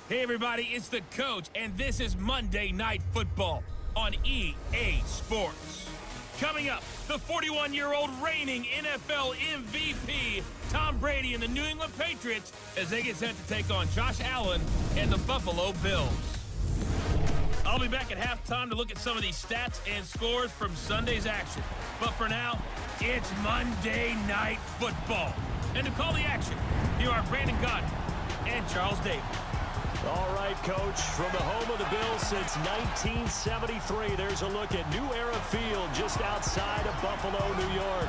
Hey everybody, it's the coach, and this is Monday Night Football on EA Sports. Coming up, the 41-year-old reigning NFL MVP, Tom Brady and the New England Patriots, as they get set to take on Josh Allen and the Buffalo Bills. I'll be back at halftime to look at some of these stats and scores from Sunday's action. But for now, it's Monday Night Football. And to call the action, here are Brandon Gott and Charles Davis. All right, Coach, from the home of the Bills since 1973, there's a look at New Era Field just outside of Buffalo, New York.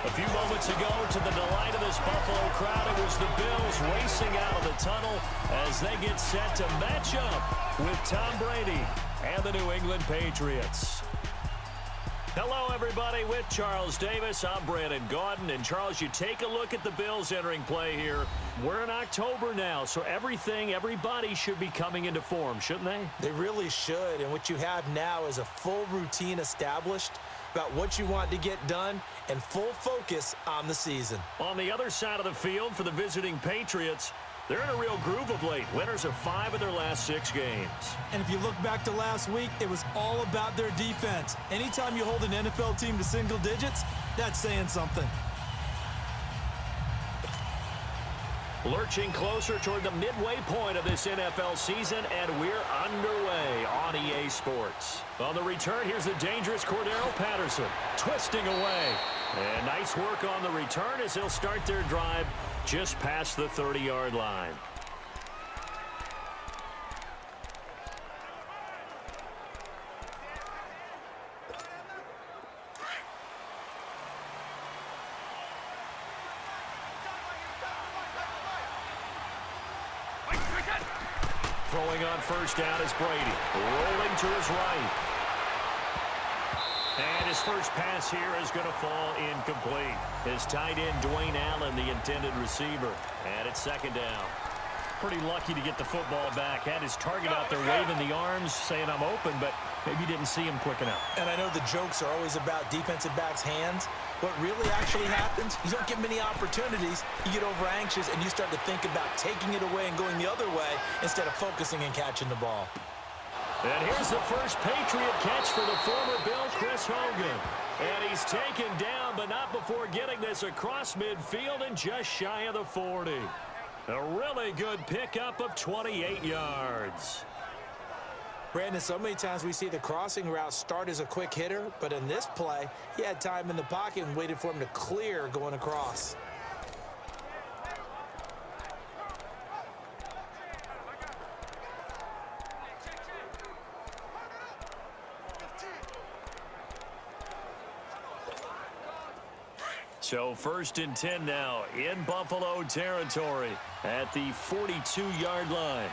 A few moments ago, to the delight of this Buffalo crowd, it was the Bills racing out of the tunnel as they get set to match up with Tom Brady and the New England Patriots. Hello, everybody. With Charles Davis, I'm Brandon Gaudin. And, Charles, you take a look at the Bills entering play here. We're in October now, so everybody should be coming into form, shouldn't they? They really should. And what you have now is a full routine established about what you want to get done and full focus on the season. On the other side of the field for the visiting Patriots, they're in a real groove of late. Winners of 5 of their last 6 games. And if you look back to last week, it was all about their defense. Anytime you hold an NFL team to single digits, that's saying something. Lurching closer toward the midway point of this NFL season, and we're underway on EA Sports. On the return, here's the dangerous Cordero Patterson, twisting away. And nice work on the return as they'll start their drive just past the 30-yard line. Throwing on first down is Brady. Rolling to his right. And his first pass here is going to fall incomplete. His tight end, Dwayne Allen, the intended receiver. And it's second down. Pretty lucky to get the football back. Had his target out there waving the arms, saying I'm open, but maybe didn't see him quick enough. And I know the jokes are always about defensive backs' hands. What really actually happens, you don't get many opportunities. You get over anxious, and you start to think about taking it away and going the other way instead of focusing and catching the ball. And here's the first Patriot catch for the former Bill, Chris Hogan. And he's taken down, but not before getting this across midfield and just shy of the 40. A really good pickup of 28 yards. Brandon, so many times we see the crossing route start as a quick hitter, but in this play, he had time in the pocket and waited for him to clear going across. So first and 10 now in Buffalo territory at the 42-yard line.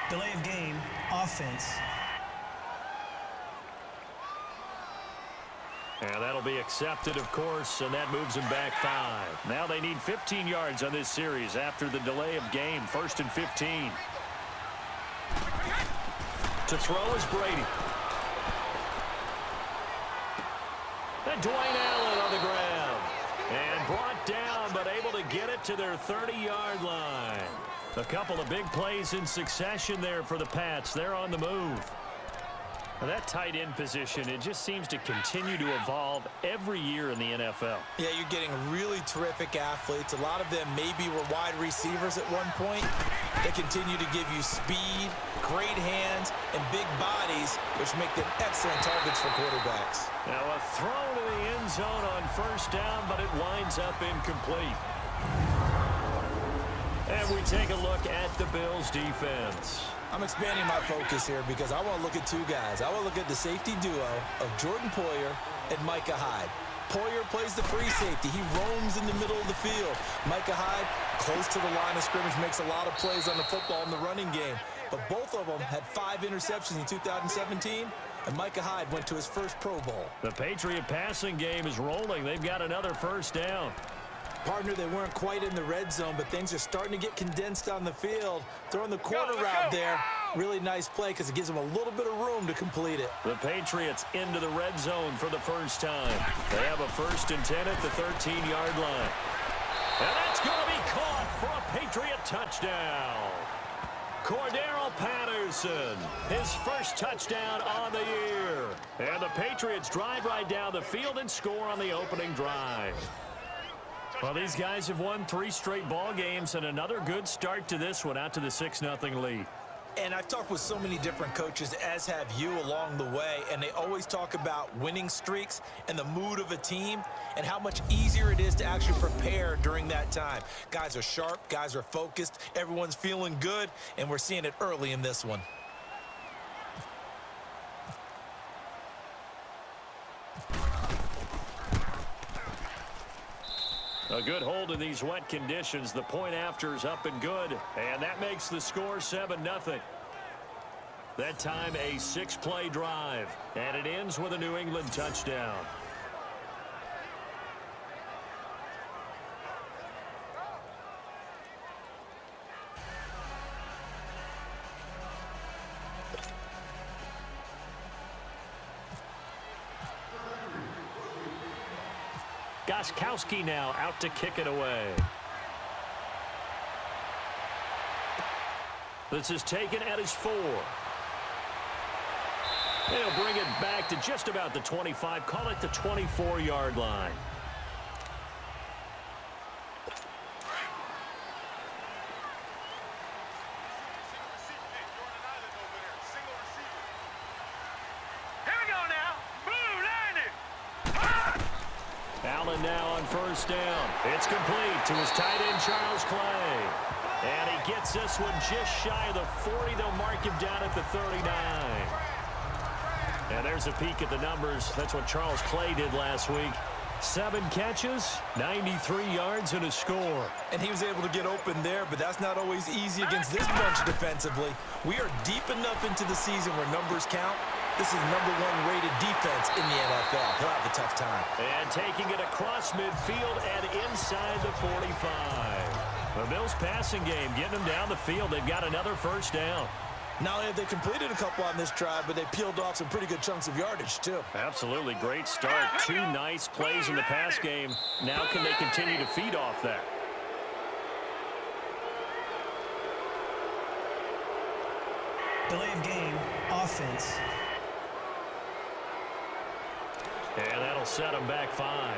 Delay of game, offense. And that'll be accepted, of course, and that moves them back 5. Now they need 15 yards on this series after the delay of game. First and 15. To throw is Brady. And Dwayne Allen on the ground. And brought down, but able to get it to their 30-yard line. A couple of big plays in succession there for the Pats. They're on the move. Now that tight end position, it just seems to continue to evolve every year in the NFL. Yeah, you're getting really terrific athletes. A lot of them maybe were wide receivers at one point. They continue to give you speed, great hands, and big bodies, which make them excellent targets for quarterbacks. Now a throw to the end zone on first down, but it winds up incomplete. And we take a look at the Bills' defense. I'm expanding my focus here because I want to look at 2 guys. I want to look at the safety duo of Jordan Poyer and Micah Hyde. Poyer plays the free safety. He roams in the middle of the field. Micah Hyde, close to the line of scrimmage, makes a lot of plays on the football in the running game. But both of them had 5 interceptions in 2017, and Micah Hyde went to his first Pro Bowl. The Patriot passing game is rolling. They've got another first down. Partner, they weren't quite in the red zone, but things are starting to get condensed on the field. Throwing the corner route there. Really nice play because it gives them a little bit of room to complete it. The Patriots into the red zone for the first time. They have a 1st and 10 at the 13-yard line. And that's going to be caught for a Patriot touchdown. Cordero Patterson, his first touchdown on the year. And the Patriots drive right down the field and score on the opening drive. Well, these guys have won 3 straight ball games and another good start to this one out to the 6-0 lead. And I've talked with so many different coaches, as have you, along the way, and they always talk about winning streaks and the mood of a team and how much easier it is to actually prepare during that time. Guys are sharp, guys are focused, everyone's feeling good, and we're seeing it early in this one. A good hold in these wet conditions. The point after is up and good, and that makes the score 7-0. That time a 6-play drive, and it ends with a New England touchdown. Gostkowski now out to kick it away. This is taken at his 4. He'll bring it back to just about the 25. Call it the 24-yard line. Allen now on 1st down. It's complete to his tight end, Charles Clay. And he gets this one just shy of the 40. They'll mark him down at the 39. And there's a peek at the numbers. That's what Charles Clay did last week. 7 catches, 93 yards, and a score. And he was able to get open there, but that's not always easy against this bunch defensively. We are deep enough into the season where numbers count. This is the #1 rated defense in the NFL. He'll have a tough time. And taking it across midfield and inside the 45. The Bills passing game getting them down the field. They've got another 1st down. Not only have they completed a couple on this drive, but they peeled off some pretty good chunks of yardage, too. Absolutely great start. 2 nice plays in the pass game. Now can they continue to feed off that? Delay of game, offense. And that'll set them back 5.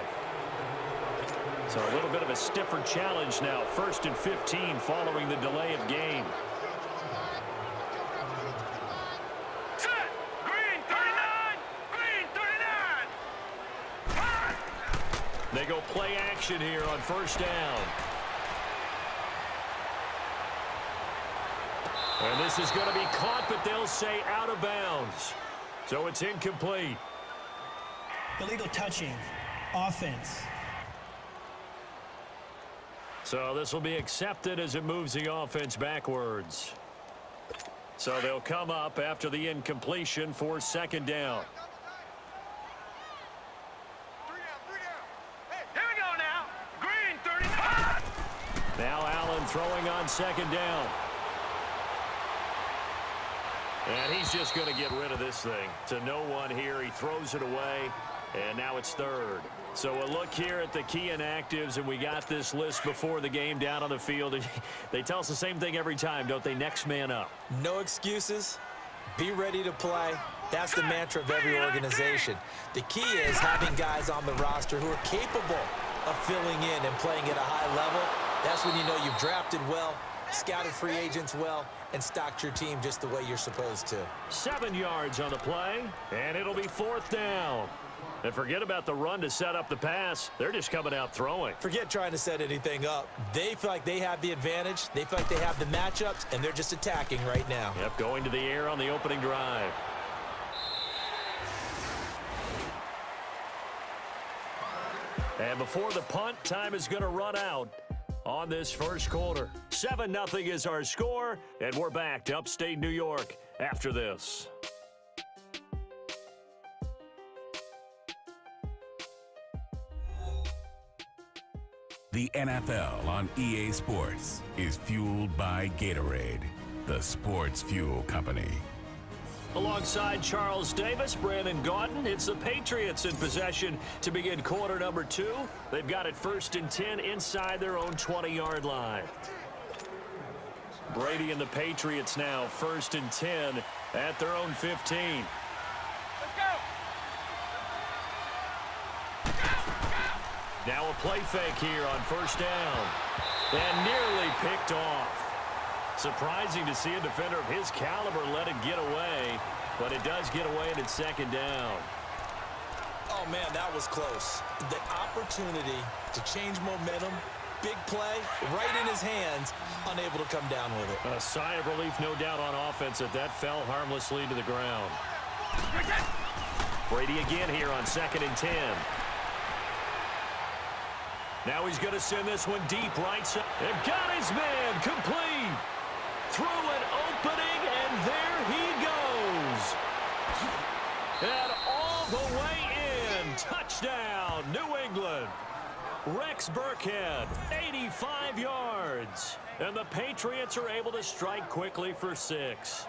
So a little bit of a stiffer challenge now. 1st and 15 following the delay of game. Set! Green 39! Green 39! They go play action here on 1st down. And this is going to be caught, but they'll say out of bounds. So it's incomplete. Illegal touching, offense. So this will be accepted as it moves the offense backwards. So they'll come up after the incompletion for 2nd down. Here we go now! Green 39! Now Allen throwing on 2nd down. And he's just going to get rid of this thing. To no one here. He throws it away. And now it's 3rd. So a look here at the key inactives, and we got this list before the game down on the field. They tell us the same thing every time, don't they? Next man up. No excuses. Be ready to play. That's the mantra of every organization. The key is having guys on the roster who are capable of filling in and playing at a high level. That's when you know you've drafted well, scouted free agents well, and stocked your team just the way you're supposed to. 7 yards on the play, and it'll be 4th down. And forget about the run to set up the pass. They're just coming out throwing. Forget trying to set anything up. They feel like they have the advantage. They feel like they have the matchups, and they're just attacking right now. Yep, going to the air on the opening drive. And before the punt, time is going to run out on this 1st quarter. 7-0 is our score, and we're back to upstate New York after this. The NFL on EA Sports is fueled by Gatorade. the Sports Fuel Company. Alongside Charles Davis, Brandon Gaudin, it's the Patriots in possession to begin quarter number 2. They've got it 1st and 10 inside their own 20-yard line. Brady and the Patriots now 1st and 10 at their own 15. Let's go! Now a play fake here on 1st down. And nearly picked off. Surprising to see a defender of his caliber let it get away, but it does get away and it's 2nd down. Oh, man, that was close. The opportunity to change momentum, big play, right in his hands, unable to come down with it. A sigh of relief, no doubt, on offense that fell harmlessly to the ground. Brady again here on 2nd and 10. Now he's going to send this one deep right side. And got his man complete. Through an opening, and there he goes. And all the way in. Touchdown, New England. Rex Burkhead, 85 yards. And the Patriots are able to strike quickly for 6.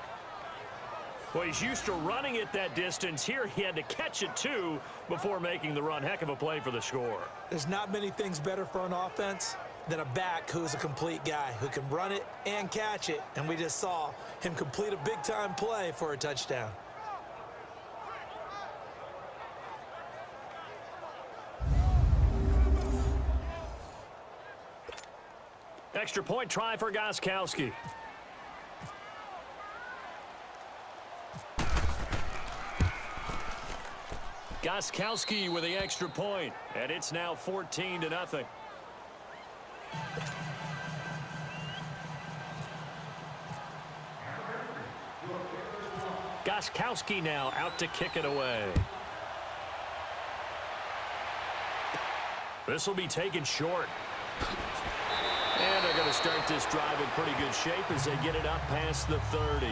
Well, he's used to running it that distance. Here he had to catch it, too, before making the run. Heck of a play for the score. There's not many things better for an offense than a back who's a complete guy who can run it and catch it. And we just saw him complete a big-time play for a touchdown. Extra point try for Gostkowski. Gostkowski with the extra point, and it's now 14-0. Gostkowski now out to kick it away. This will be taken short. And they're going to start this drive in pretty good shape as they get it up past the 30.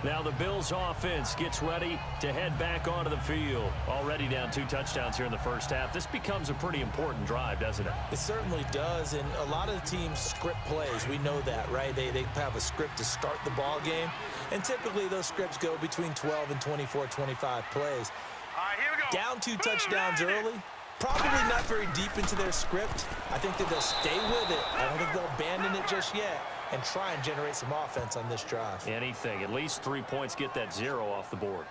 Now the Bills offense gets ready to head back onto the field. Already down 2 touchdowns here in the first half. This becomes a pretty important drive, doesn't it? It certainly does, and a lot of the teams script plays. We know that, right? They have a script to start the ball game, and typically those scripts go between 12 and 24, 25 plays. All right, here we go. Down 2 touchdowns early. Probably not very deep into their script. I think that they'll stay with it. I don't think they'll abandon it just yet and try and generate some offense on this drive. Anything. At least 3 points, get that 0 off the board.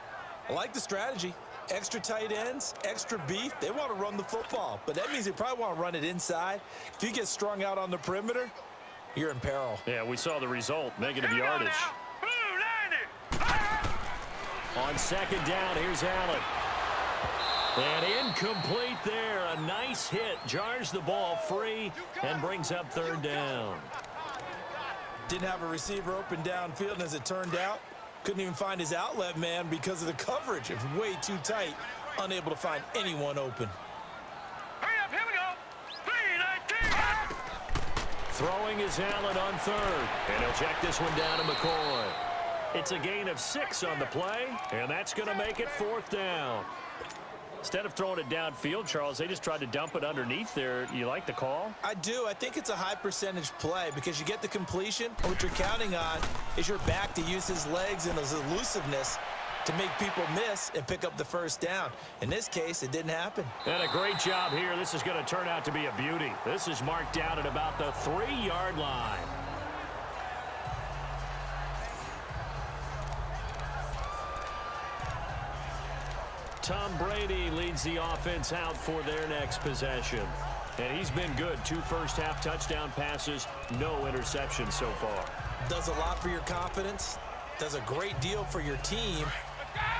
I like the strategy. Extra tight ends, extra beef. They want to run the football, but that means they probably want to run it inside. If you get strung out on the perimeter, you're in peril. Yeah, we saw the result. Negative yardage. On 2nd down, here's Allen. And incomplete there. A nice hit. Jars the ball free and brings up 3rd down. Didn't have a receiver open downfield, and as it turned out, couldn't even find his outlet man because of the coverage. It was way too tight. Unable to find anyone open. Hurry up, here we go. 3-19. Throwing is Allen on 3rd. And he'll check this one down to McCoy. It's a gain of 6 on the play, and that's going to make it 4th down. Instead of throwing it downfield, Charles, they just tried to dump it underneath there. You like the call? I do. I think it's a high percentage play because you get the completion. What you're counting on is your back to use his legs and his elusiveness to make people miss and pick up the 1st down. In this case, it didn't happen. And a great job here. This is going to turn out to be a beauty. This is marked down at about the 3-yard line. Tom Brady leads the offense out for their next possession. And he's been good. 2 first-half touchdown passes, no interceptions so far. Does a lot for your confidence. Does a great deal for your team.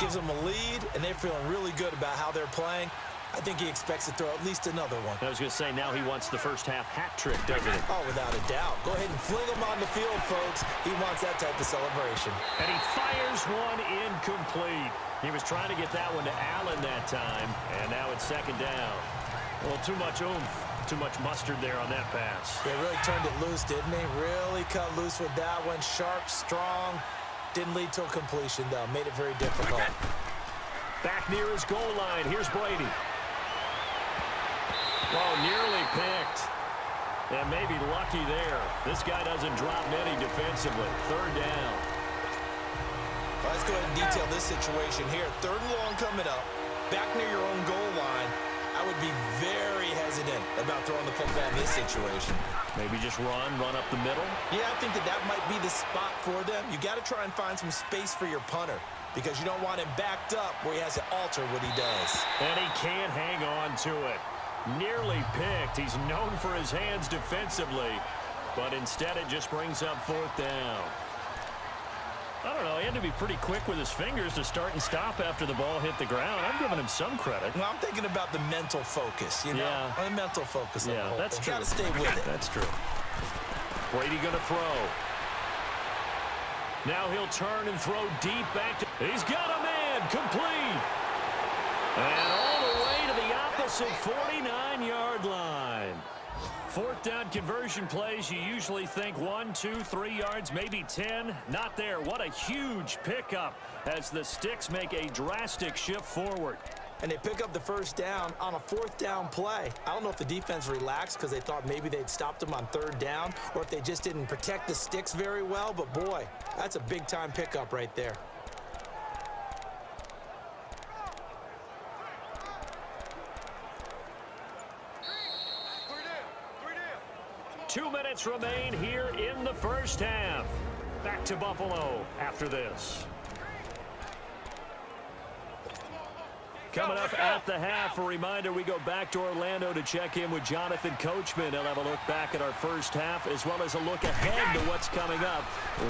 Gives them a lead, and they're feeling really good about how they're playing. I think he expects to throw at least another one. I was going to say, now he wants the first-half hat trick, doesn't he? Oh, without a doubt. Go ahead and fling him on the field, folks. He wants that type of celebration. And he fires one incomplete. He was trying to get that one to Allen that time, and now it's 2nd down. Well, too much oomph, too much mustard there on that pass. He really turned it loose, didn't he? Really cut loose with that one. Sharp, strong. Didn't lead to a completion, though. Made it very difficult. Back near his goal line. Here's Brady. Oh, nearly picked. And maybe lucky there. This guy doesn't drop many defensively. Third down. Well, let's go ahead and detail this situation here. Third and long coming up. Back near your own goal line. I would be very hesitant about throwing the football in this situation. Maybe just run up the middle. Yeah, I think that might be the spot for them. You got to try and find some space for your punter because you don't want him backed up where he has to alter what he does. And he can't hang on to it. Nearly picked. He's known for his hands defensively, but instead it just brings up fourth down. I don't know. He had to be pretty quick with his fingers to start and stop after the ball hit the ground. I'm giving him some credit. Well, I'm thinking about the mental focus, you know? Yeah. The mental focus. Yeah, that's true. Got to stay with it. That's true. Brady going to throw. Now he'll turn and throw deep back to... He's got a man. Complete. And all the way to the opposite 49-yard line. Fourth down conversion plays, you usually think 1, 2, 3 yards, maybe 10. Not there. What a huge pickup as the Sticks make a drastic shift forward. And they pick up the first down on a fourth down play. I don't know if the defense relaxed because they thought maybe they'd stopped them on third down or if they just didn't protect the Sticks very well. But, boy, that's a big-time pickup right there. 2 minutes remain here in the first half. Back to Buffalo after this. Coming up at the half, a reminder, we go back to Orlando to check in with Jonathan Coachman. He'll have a look back at our first half as well as a look ahead to what's coming up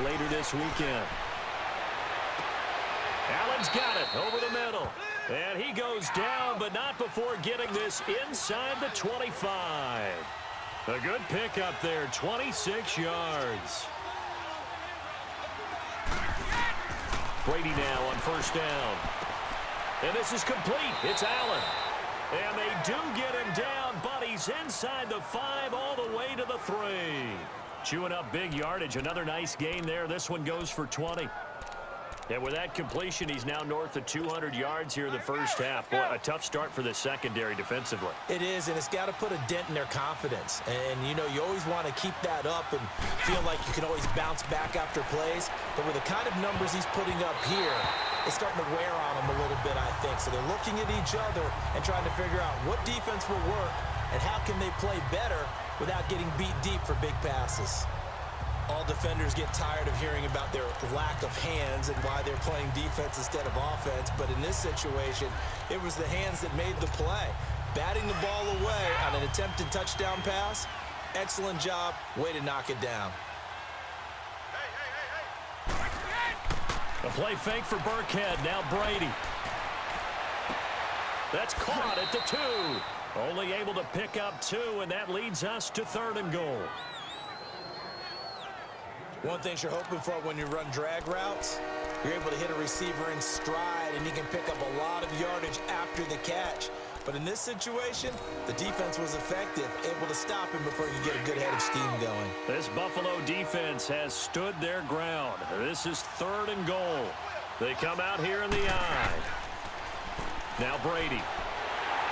later this weekend. Allen's got it over the middle. And he goes down, but not before getting this inside the 25. A good pickup there, 26 yards. Brady now on first down. And this is complete. It's Allen. And they do get him down, but he's inside the 5 all the way to the 3. Chewing up big yardage. Another nice gain there. This one goes for 20. And with that completion, he's now north of 200 yards here in the first half. Boy, a tough start for the secondary defensively. It is, and it's got to put a dent in their confidence. And, you know, you always want to keep that up and feel like you can always bounce back after plays. But with the kind of numbers he's putting up here, it's starting to wear on them a little bit, I think. So they're looking at each other and trying to figure out what defense will work and how can they play better without getting beat deep for big passes. All defenders get tired of hearing about their lack of hands and why they're playing defense instead of offense. But in this situation, it was the hands that made the play. Batting the ball away on an attempted touchdown pass, excellent job. Way to knock it down. A play fake for Burkhead. Now Brady. That's caught at the 2. Only able to pick up 2, and that leads us to 3rd and goal. One thing you're hoping for when you run drag routes, you're able to hit a receiver in stride, and he can pick up a lot of yardage after the catch. But in this situation, the defense was effective, able to stop him before you get a good head of steam going. This Buffalo defense has stood their ground. This is 3rd and goal. They come out here in the eye. Now Brady.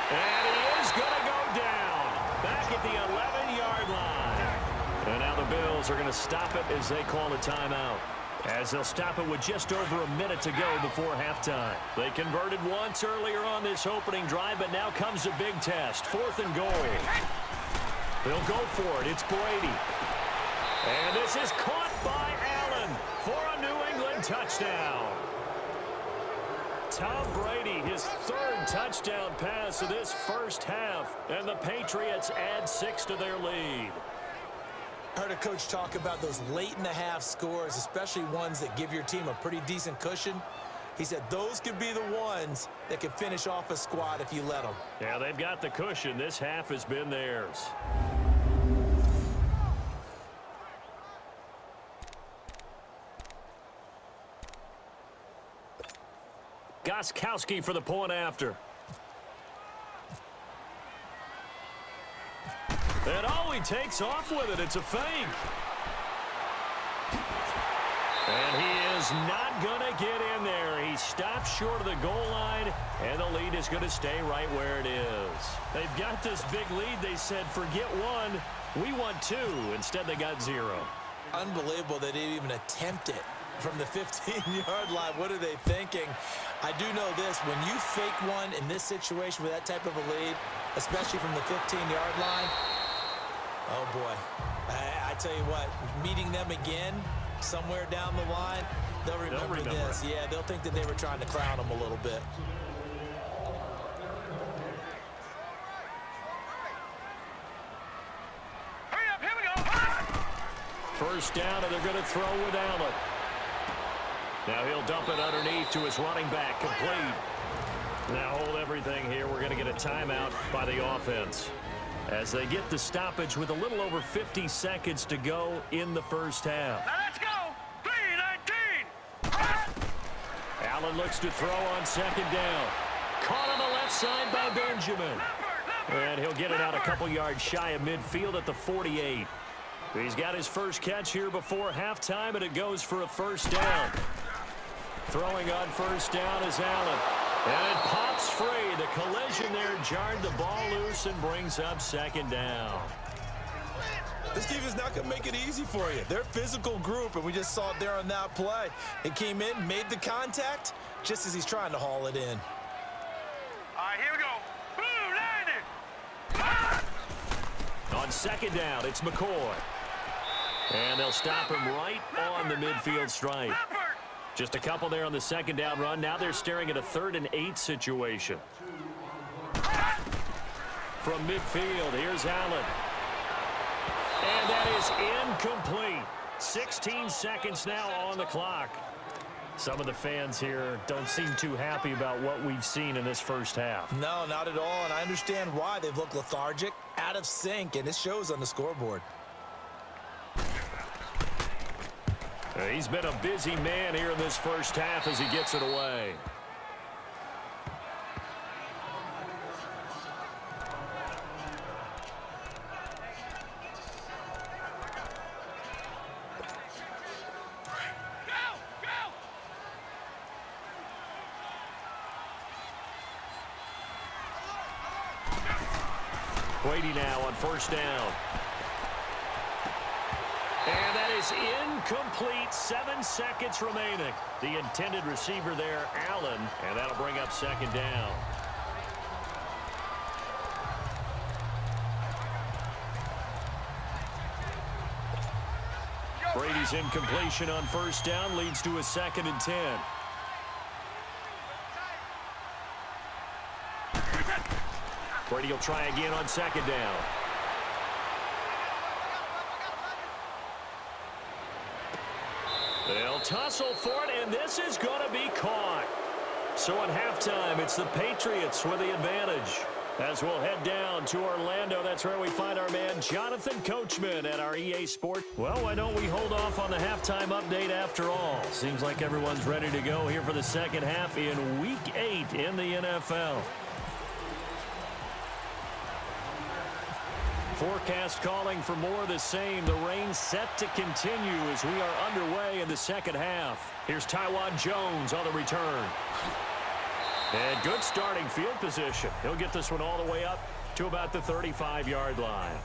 And he is going to go down. Back at the 11-yard line. And now the Bills are going to stop it as they call a timeout. As they'll stop it with just over a minute to go before halftime. They converted once earlier on this opening drive, but now comes a big test. 4th and goal. They'll go for it. It's Brady. And this is caught by Allen for a New England touchdown. Tom Brady, his 3rd touchdown pass of this first half. And the Patriots add 6 to their lead. I heard a coach talk about those late-in-the-half scores, especially ones that give your team a pretty decent cushion. He said those could be the ones that can finish off a squad if you let them. Yeah, they've got the cushion. This half has been theirs. Gostkowski for the point after. And he takes off with it. It's a fake. And he is not going to get in there. He stopped short of the goal line, and the lead is going to stay right where it is. They've got this big lead. They said, forget one, we want two. Instead, they got 0. Unbelievable they didn't even attempt it from the 15-yard line. What are they thinking? I do know this. When you fake one in this situation with that type of a lead, especially from the 15-yard line, oh, boy. I tell you what, meeting them again somewhere down the line, they'll remember this. Yeah, they'll think that they were trying to clown them a little bit. Hurry up, here we go. First down, and they're going to throw with Allen. Now he'll dump it underneath to his running back, complete. Now hold everything here. We're going to get a timeout by the offense as they get the stoppage with a little over 50 seconds to go in the first half. Now let's go. 3-19. Allen looks to throw on second down. Caught on the left side by Benjamin. And he'll get it out a couple yards shy of midfield at the 48. He's got his first catch here before halftime, and it goes for a first down. Throwing on first down is Allen. And it pops free. The collision there jarred the ball loose and brings up second down. This team is not going to make it easy for you. They're a physical group, and we just saw it there on that play. It came in, made the contact, just as he's trying to haul it in. All right, here we go. Blue, landing. On second down, it's McCoy. And they'll stop him right on the midfield stripe. Just a couple there on the second down run. Now they're staring at a 3rd and 8 situation. From midfield, here's Allen. And that is incomplete. 16 seconds now on the clock. Some of the fans here don't seem too happy about what we've seen in this first half. No, not at all, and I understand why. They've looked lethargic, out of sync, and it shows on the scoreboard. He's been a busy man here in this first half as he gets it away. Brady now on first down. And that is incomplete. 7 seconds remaining. The intended receiver there, Allen, and that'll bring up second down. Brady's incompletion on first down leads to a 2nd and 10. Brady will try again on second down. They'll tussle for it, and this is going to be caught. So at halftime, it's the Patriots with the advantage. As we'll head down to Orlando, that's where we find our man Jonathan Coachman at our EA Sports. Well, why don't we hold off on the halftime update after all? Seems like everyone's ready to go here for the second half in Week 8 in the NFL. Forecast calling for more of the same. The rain set to continue as we are underway in the second half. Here's Tywan Jones on the return. And good starting field position. He'll get this one all the way up to about the 35-yard line.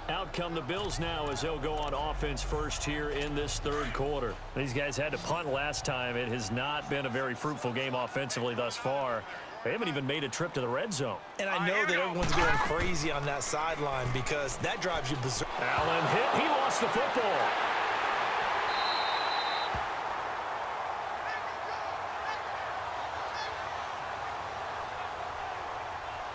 Out come the Bills now as they'll go on offense first here in this third quarter. These guys had to punt last time. It has not been a very fruitful game offensively thus far. They haven't even made a trip to the red zone. And I know that everyone's going crazy on that sideline because that drives you berserk. Allen hit. He lost the football.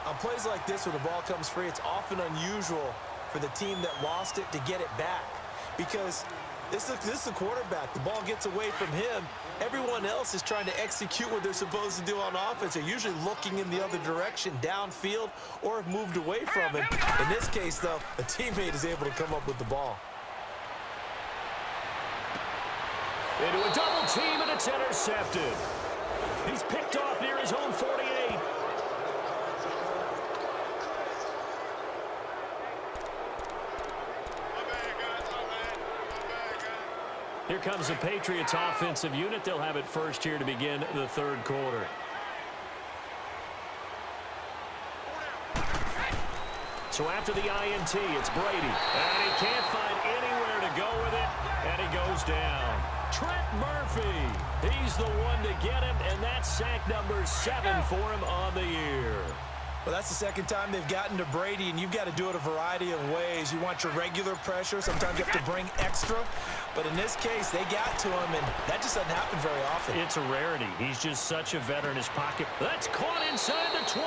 On plays like this where the ball comes free, it's often unusual for the team that lost it to get it back because this is the quarterback. The ball gets away from him. Everyone else is trying to execute what they're supposed to do on offense. They're usually looking in the other direction, downfield, or have moved away from him. In this case, though, a teammate is able to come up with the ball. Into a double team, and it's intercepted. He's picked off near his own 48. Here comes the Patriots offensive unit. They'll have it first here to begin the third quarter. So after the INT, it's Brady. And he can't find anywhere to go with it, and he goes down. Trent Murphy, he's the one to get him, and that's sack number 7 for him on the year. Well, that's the second time they've gotten to Brady, and you've got to do it a variety of ways. You want your regular pressure. Sometimes you have to bring extra. But in this case, they got to him, and that just doesn't happen very often. It's a rarity. He's just such a veteran in his pocket. That's caught inside the 20.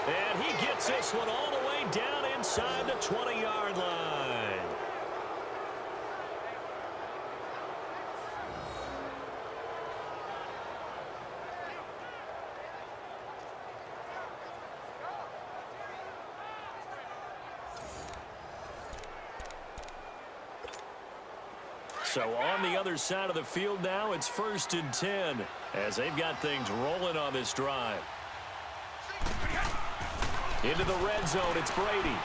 And he gets this one all the way down inside the 20-yard line. So on the other side of the field now, it's 1st and 10 as they've got things rolling on this drive. Into the red zone, it's Brady.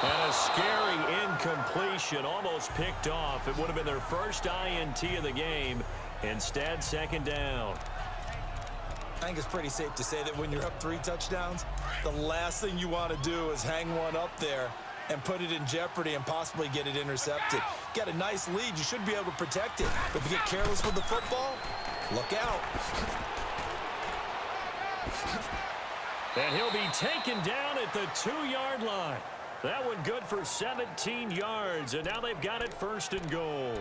And a scary incompletion, almost picked off. It would have been their first INT of the game. Instead, 2nd down. I think it's pretty safe to say that when you're up 3 touchdowns, the last thing you want to do is hang one up there and put it in jeopardy and possibly get it intercepted. Get a nice lead, you should be able to protect it. But if you get careless with the football, look out. And he'll be taken down at the 2-yard line. That one good for 17 yards, and now they've got it 1st and goal.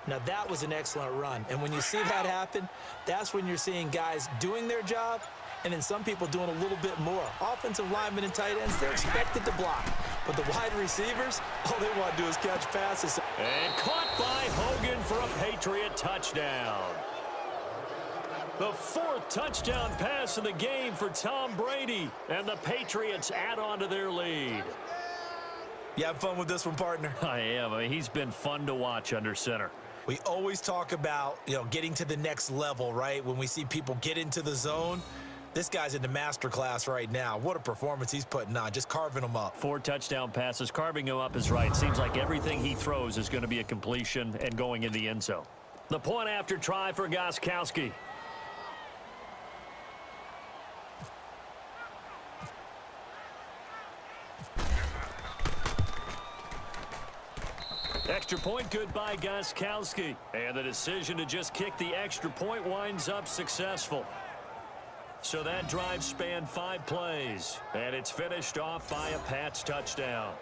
Now, that was an excellent run. And when you see that happen, that's when you're seeing guys doing their job and then some people doing a little bit more. Offensive linemen and tight ends, they're expected to block. But the wide receivers, all they want to do is catch passes. And caught by Hogan for a Patriot touchdown. The 4th touchdown pass of the game for Tom Brady. And the Patriots add on to their lead. You have fun with this one, partner? I am. I mean, he's been fun to watch under center. We always talk about, getting to the next level, right? When we see people get into the zone, this guy's in the master class right now. What a performance he's putting on, just carving them up. 4 touchdown passes. Carving him up is right. Seems like everything he throws is going to be a completion and going in the end zone. The point after try for Gostkowski. Extra point good by Gostkowski. And the decision to just kick the extra point winds up successful. So that drive spanned 5 plays. And it's finished off by a Pats touchdown.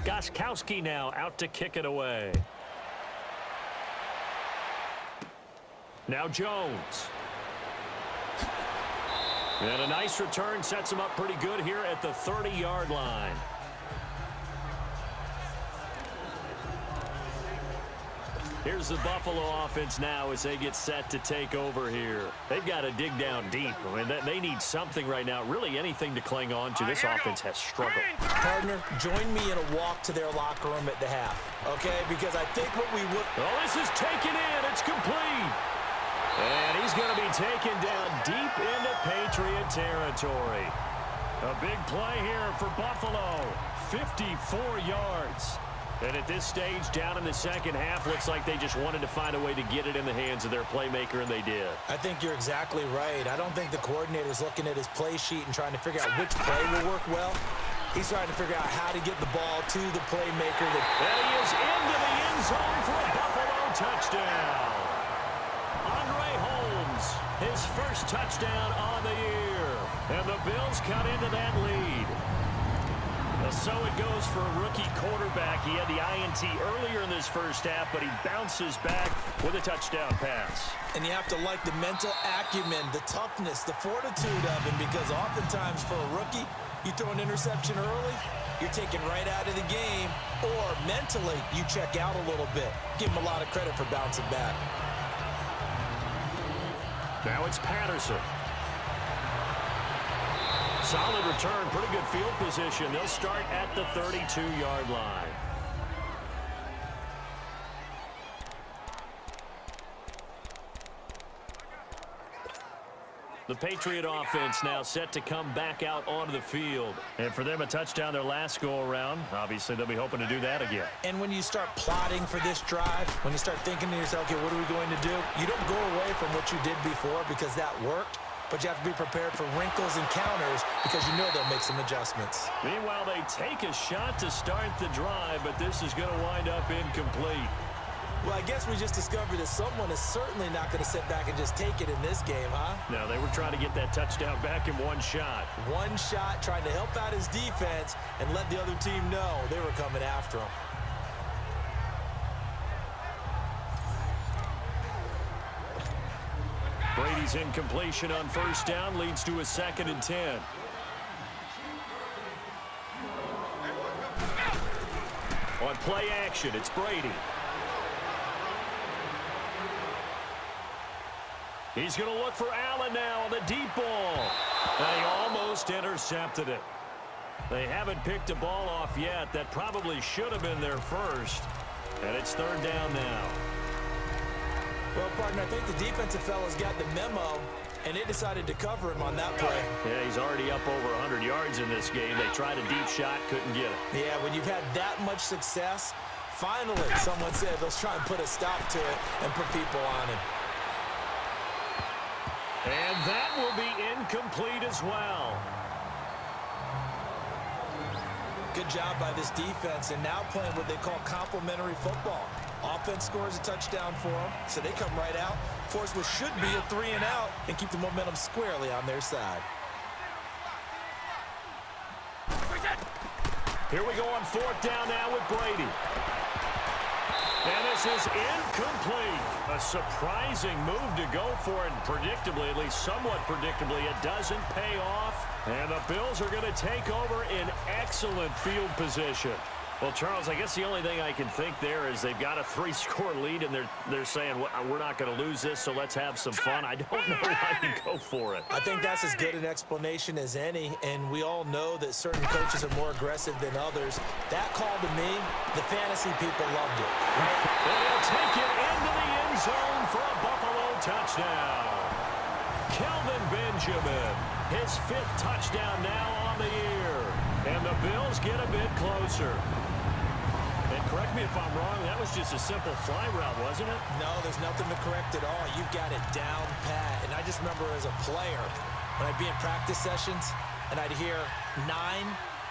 Gostkowski now out to kick it away. Now Jones. And a nice return sets him up pretty good here at the 30-yard line. Here's the Buffalo offense now as they get set to take over here. They've got to dig down deep. I mean, they need something right now, really anything to cling on to. This offense has struggled. Partner, join me in a walk to their locker room at the half, okay? Because I think what we would... Oh, this is taken in. It's complete. And he's going to be taken down deep into Patriot territory. A big play here for Buffalo. 54 yards. And at this stage, down in the second half, looks like they just wanted to find a way to get it in the hands of their playmaker, and they did. I think you're exactly right. I don't think the coordinator's looking at his play sheet and trying to figure out which play will work well. He's trying to figure out how to get the ball to the playmaker. And he is into the end zone for a Buffalo touchdown. Andre Holmes, his first touchdown on the year. And the Bills cut into that lead. So it goes for a rookie quarterback. He had the INT earlier in this first half, but he bounces back with a touchdown pass. And you have to like the mental acumen, the toughness, the fortitude of him, because oftentimes for a rookie, you throw an interception early, you're taken right out of the game, or mentally you check out a little bit. Give him a lot of credit for bouncing back. Now it's Patterson. Solid return, pretty good field position. They'll start at the 32-yard line. The Patriot offense now set to come back out onto the field. And for them, a touchdown their last go-around. Obviously, they'll be hoping to do that again. And when you start plotting for this drive, when you start thinking to yourself, okay, what are we going to do? You don't go away from what you did before because that worked, but you have to be prepared for wrinkles and counters because you know they'll make some adjustments. Meanwhile, they take a shot to start the drive, but this is going to wind up incomplete. Well, I guess we just discovered that someone is certainly not going to sit back and just take it in this game, huh? No, they were trying to get that touchdown back in one shot. One shot, trying to help out his defense and let the other team know they were coming after him. Brady's incompletion on first down leads to a 2nd and 10. On play action, it's Brady. He's going to look for Allen now on the deep ball. And he almost intercepted it. They haven't picked a ball off yet. That probably should have been their first. And it's 3rd down now. Well, partner, I think the defensive fellas got the memo, and they decided to cover him on that play. Yeah, he's already up over 100 yards in this game. They tried a deep shot, couldn't get it. Yeah, when you've had that much success, finally someone said, let's try and put a stop to it and put people on him. And that will be incomplete as well. Good job by this defense, and now playing what they call complementary football. Offense scores a touchdown for them, so they come right out, force what should be a 3-and-out, and keep the momentum squarely on their side. Here we go on 4th down now with Brady. And this is incomplete. A surprising move to go for it, and predictably, at least somewhat predictably, it doesn't pay off. And the Bills are going to take over in excellent field position. Well, Charles, I guess the only thing I can think there is they've got a 3-score lead, and they're saying, we're not going to lose this, so let's have some fun. I don't know how you go for it. I think that's as good an explanation as any, and we all know that certain coaches are more aggressive than others. That call to me, the fantasy people loved it. And he'll take it into the end zone for a Buffalo touchdown. Kelvin Benjamin, his 5th touchdown now on the year. And the Bills get a bit closer. And correct me if I'm wrong, that was just a simple fly route, wasn't it? No, there's nothing to correct at all. You've got it down pat. And I just remember as a player, when I'd be in practice sessions and I'd hear 9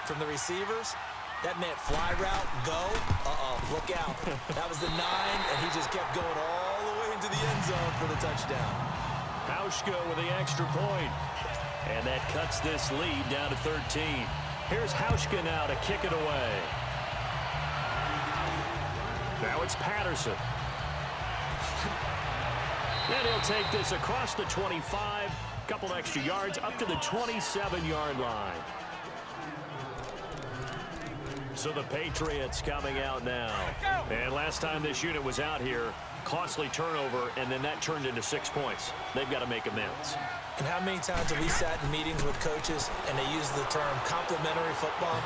from the receivers, that meant fly route, go, look out. That was the 9, and he just kept going all the way into the end zone for the touchdown. Hauschka with the extra point. And that cuts this lead down to 13. Here's Hauschka now to kick it away. Now it's Patterson. And he'll take this across the 25. Couple extra yards up to the 27-yard line. So the Patriots coming out now. And last time this unit was out here, costly turnover, and then that turned into 6 points. They've got to make amends. And how many times have we sat in meetings with coaches and they use the term complementary football?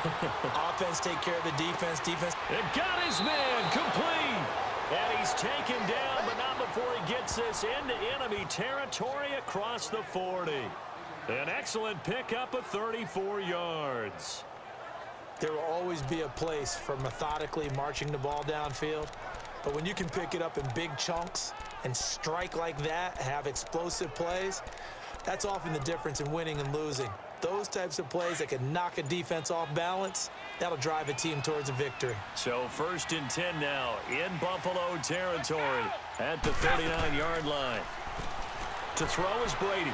Offense take care of the defense, defense. It got his man complete. And he's taken down, but not before he gets this into enemy territory across the 40. An excellent pickup of 34 yards. There will always be a place for methodically marching the ball downfield. But when you can pick it up in big chunks and strike like that, have explosive plays, that's often the difference in winning and losing. Those types of plays that can knock a defense off balance, that'll drive a team towards a victory. So 1st and 10 now in Buffalo territory at the 39-yard line. To throw is Brady.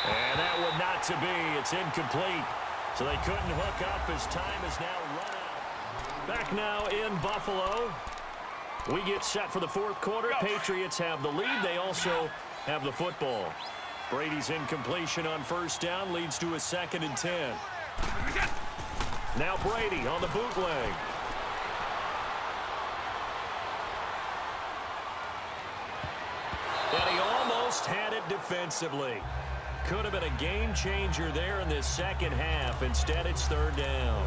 And that one not to be. It's incomplete. So they couldn't hook up as time is now run out. Back now in Buffalo. We get set for the 4th quarter. Patriots have the lead. They also have the football. Brady's incompletion on 1st down leads to a 2nd and 10. Now Brady on the bootleg. And he almost had it defensively. Could have been a game changer there in this 2nd half. Instead, it's 3rd down.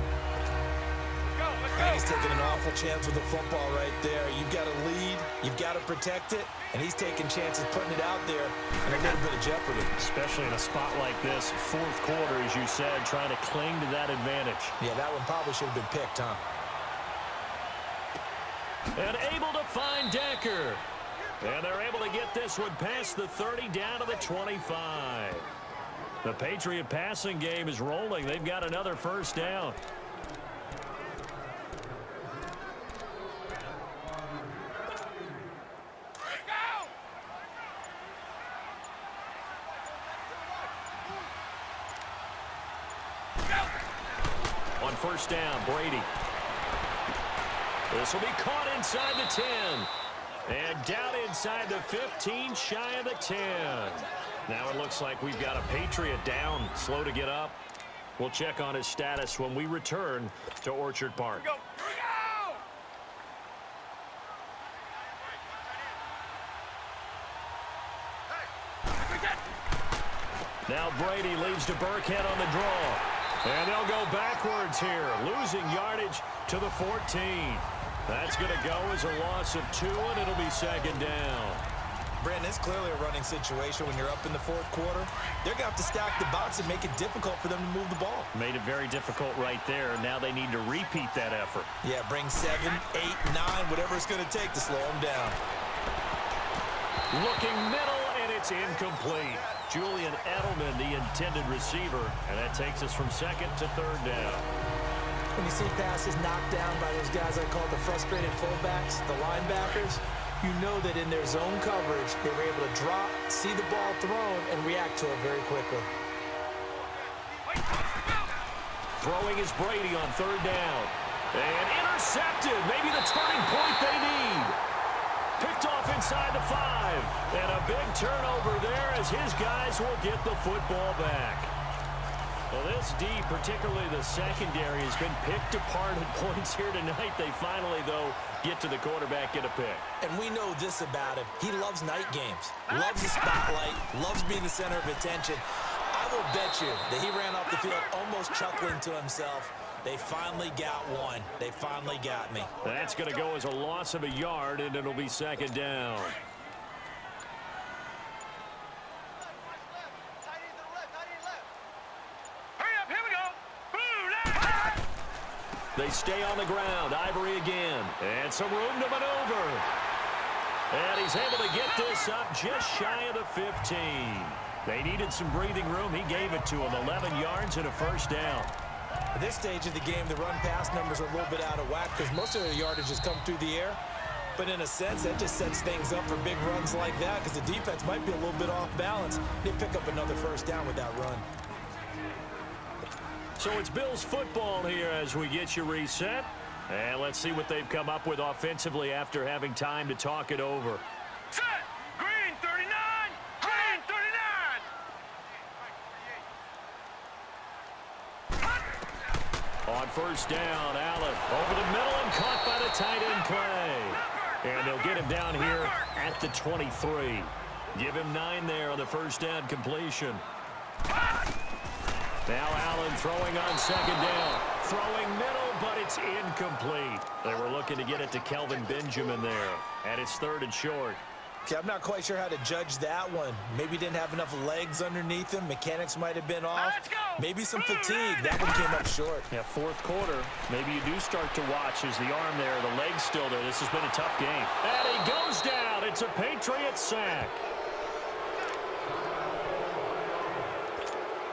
And he's taking an awful chance with the football right there. You've got to lead, you've got to protect it, and he's taking chances putting it out there in a little bit of jeopardy. Especially in a spot like this, fourth quarter, as you said, trying to cling to that advantage. Yeah, that one probably should have been picked, huh? And able to find Decker. And they're able to get this one past the 30 down to the 25. The Patriot passing game is rolling. They've got another first down. On first down, Brady. This will be caught inside the 10. And down inside the 15, shy of the 10. Now it looks like we've got a Patriot down, slow to get up. We'll check on his status when we return to Orchard Park. Here we go! Now Brady leaves to Burkhead on the draw. And they'll go backwards here, losing yardage to the 14. That's going to go as a loss of 2, and it'll be second down. Brandon, it's clearly a running situation when you're up in the fourth quarter. They're going to have to stack the box and make it difficult for them to move the ball. Made it very difficult right there. Now they need to repeat that effort. Yeah, bring 7, 8, 9, whatever it's going to take to slow them down. Looking middle, and it's incomplete. Julian Edelman, the intended receiver, and that takes us from second to third down. When you see passes knocked down by those guys I call the frustrated fullbacks, the linebackers, you know that in their zone coverage, they were able to drop, see the ball thrown, and react to it very quickly. Throwing is Brady on third down. And intercepted. Maybe the turning point they need. Picked off inside the 5. And a big turnover there as his guys will get the football back. Well, this D, particularly the secondary, has been picked apart at points here tonight. They finally, though, get to the quarterback, get a pick. And we know this about him. He loves night games, loves the spotlight, loves being the center of attention. I will bet you that he ran off the field almost chuckling to himself. They finally got one. They finally got me. That's going to go as a loss of a yard, and it'll be second down. They stay on the ground. Ivory again. And some room to maneuver. And he's able to get this up just shy of the 15. They needed some breathing room. He gave it to him. 11 yards and a first down. At this stage of the game, the run-pass numbers are a little bit out of whack because most of their yardage has come through the air. But in a sense, that just sets things up for big runs like that because the defense might be a little bit off balance. They pick up another first down with that run. So it's Bills football here as we get you reset. And let's see what they've come up with offensively after having time to talk it over. Set! Green 39! Green 39! On first down, Allen over the middle and caught by the tight end play. And they'll get him down here at the 23. Give him 9 there on the first down completion. Now Allen throwing on second down. Throwing middle, but it's incomplete. They were looking to get it to Kelvin Benjamin there. And it's third and short. Okay, I'm not quite sure how to judge that one. Maybe didn't have enough legs underneath him. Mechanics might have been off. Maybe some fatigue. That one came up short. Yeah, fourth quarter. Maybe you do start to watch as the arm there, the leg's still there. This has been a tough game. And he goes down. It's a Patriot sack.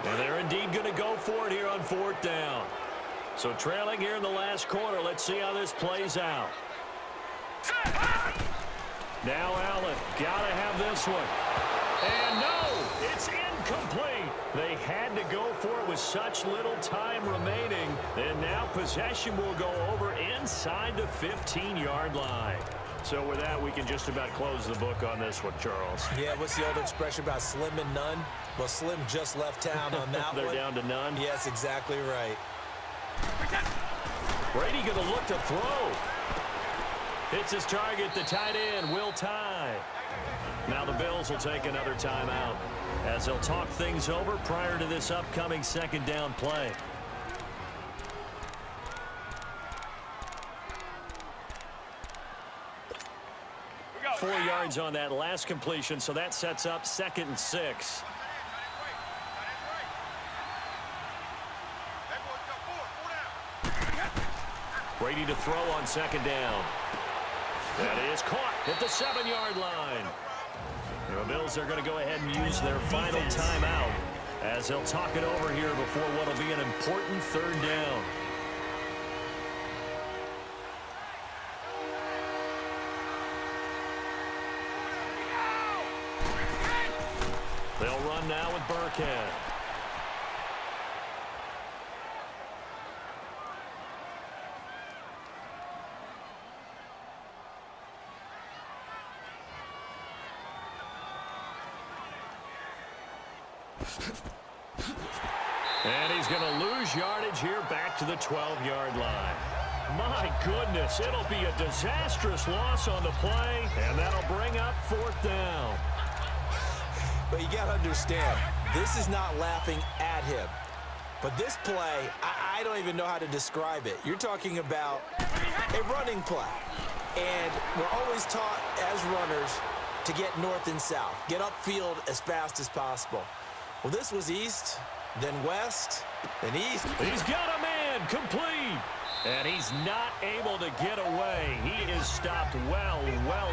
And they're indeed going to go for it here on fourth down. So trailing here in the last quarter. Let's see how this plays out. Now Allen, got to have this one. And no, it's incomplete. They had to go for it with such little time remaining. And now possession will go over inside the 15-yard line. So with that, we can just about close the book on this one, Charles. Yeah, what's the old expression about slim and none? Well, Slim just left town on that They're one. down to none? Yes, exactly right. Brady going to look to throw. Hits his target, the tight end, Will Tye. Now the Bills will take another timeout as they'll talk things over prior to this upcoming second down play. 4 yards on that last completion, so that sets up 2nd and 6. Brady to throw on 2nd down. That is caught at the 7-yard line. The Bills are going to go ahead and use their final timeout as they'll talk it over here before what will be an important 3rd down. They'll run now with Burkhead. And he's going to lose yardage here back to the 12-yard line. My goodness, it'll be a disastrous loss on the play, and that'll bring up 4th down. But you got to understand, this is not laughing at him. But this play, I don't even know how to describe it. You're talking about a running play. And we're always taught as runners to get north and south, get upfield as fast as possible. Well, this was east, then west, then east. He's got a man complete. And he's not able to get away. He is stopped well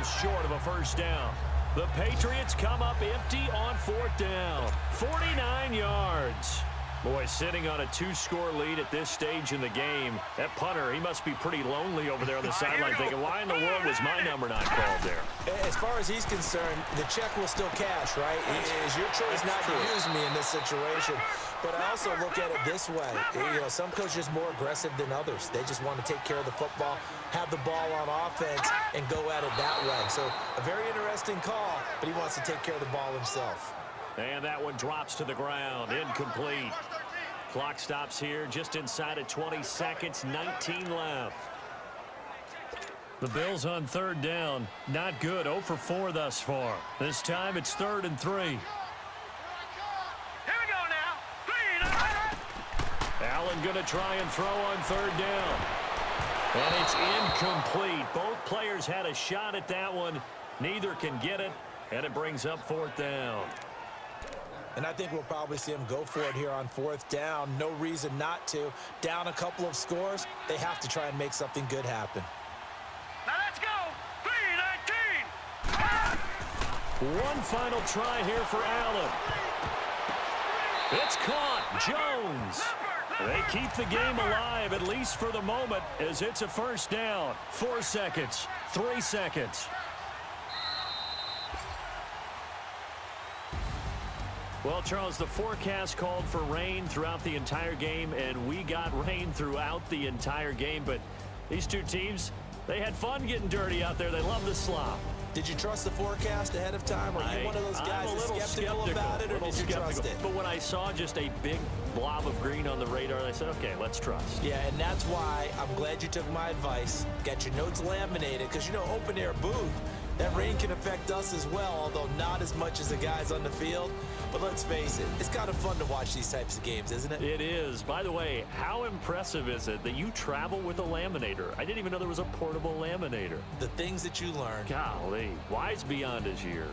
short of a 1st down. The Patriots come up empty on 4th down. 49 yards. Boy, sitting on a 2-score lead at this stage in the game. That punter, he must be pretty lonely over there on the sideline thinking, why in the world was my number not called there? As far as he's concerned, the check will still cash, right? It is your choice not to use me in this situation. But I also look at it this way. You know, some coaches are more aggressive than others. They just want to take care of the football, have the ball on offense, and go at it that way. So a very interesting call, but he wants to take care of the ball himself. And that one drops to the ground, incomplete. Clock stops here just inside of 20 seconds, 19 left. The Bills on 3rd down, not good, 0 for 4 thus far. This time it's 3rd and 3. Here we go now. 3. Allen going to try and throw on 3rd down. And it's incomplete. Both players had a shot at that one. Neither can get it, and it brings up 4th down. And I think we'll probably see him go for it here on 4th down. No reason not to. Down a couple of scores, they have to try and make something good happen. Now let's go. 3-19. One final try here for Allen. It's caught. Jones. They keep the game alive, at least for the moment, as it's a 1st down. 4 seconds. 3 seconds. Well, Charles, the forecast called for rain throughout the entire game, and we got rain throughout the entire game. But these two teams, they had fun getting dirty out there. They love the slop. Did you trust the forecast ahead of time? Are you one of those guys that's skeptical about it, or did you trust it? But when I saw just a big blob of green on the radar, I said, okay, let's trust. Yeah, and that's why I'm glad you took my advice. Got your notes laminated, because, you know, open-air booth, that rain can affect us as well, although not as much as the guys on the field. But let's face it, it's kind of fun to watch these types of games, isn't it? It is. By the way, how impressive is it that you travel with a laminator? I didn't even know there was a portable laminator. The things that you learn. Golly, wise beyond his years.